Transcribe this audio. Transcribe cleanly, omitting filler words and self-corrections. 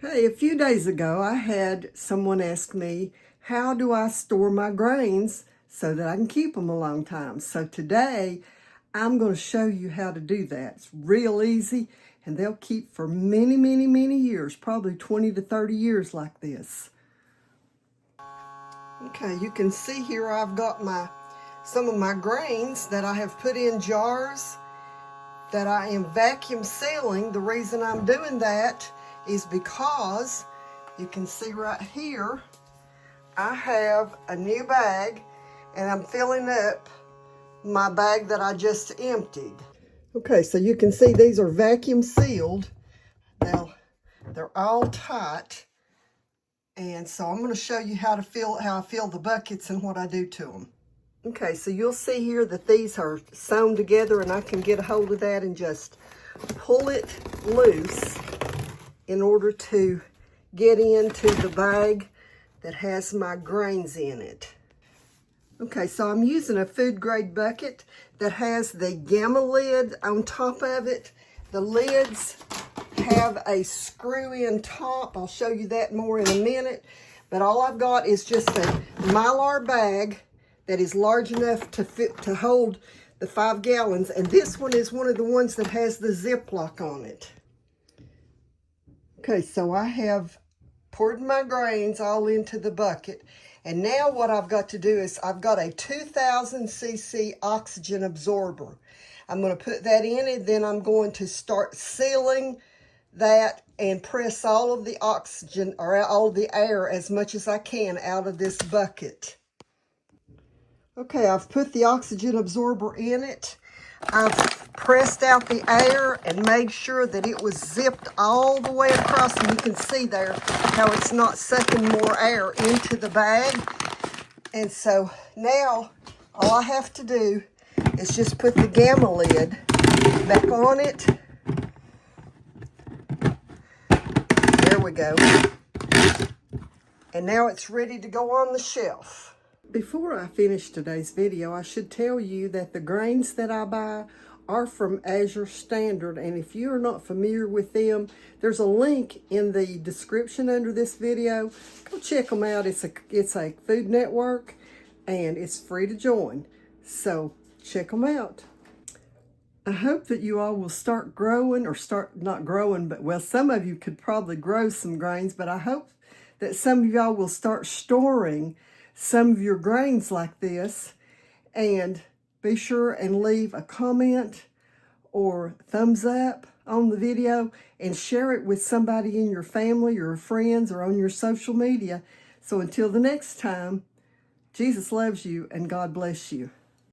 Hey, a few days ago, I had someone ask me, how do I store my grains so that I can keep them a long time? So today, I'm going to show you how to do that. It's real easy, and they'll keep for many, many, many years, probably 20 to 30 years like this. Okay, you can see here I've got some of my grains that I have put in jars that I am vacuum sealing. The reason I'm doing that is because you can see right here, I have a new bag and I'm filling up my bag that I just emptied. Okay, so you can see these are vacuum sealed. They're all tight. And so I'm going to show you how I fill the buckets and what I do to them. Okay, so you'll see here that these are sewn together, and I can get a hold of that and just pull it loose in order to get into the bag that has my grains in it. Okay, so I'm using a food grade bucket that has the gamma lid on top of it. The lids have a screw-in top. I'll show you that more in a minute. But all I've got is just a Mylar bag that is large enough to hold the 5 gallons. And this one is one of the ones that has the Ziploc on it. Okay, so I have poured my grains all into the bucket. And now what I've got to do is I've got a 2000 cc oxygen absorber. I'm going to put that in, and then I'm going to start sealing that and press all of the oxygen, or all of the air, as much as I can out of this bucket. Okay, I've put the oxygen absorber in it. I've pressed out the air and made sure that it was zipped all the way across, and you can see there how it's not sucking more air into the bag. And so now all I have to do is just put the gamma lid back on it. There we go. And now it's ready to go on the shelf. Before I finish today's video, I should tell you that the grains that I buy are from Azure Standard, and if you are not familiar with them, there's a link in the description under this video. Go check them out. It's a food network, and it's free to join. So check them out. I hope that you all will start growing, or start not growing, but well, some of you could probably grow some grains, but I hope that some of y'all will start storing some of your grains like this. And be sure and leave a comment or thumbs up on the video and share it with somebody in your family or friends or on your social media. So until the next time, Jesus loves you and God bless you.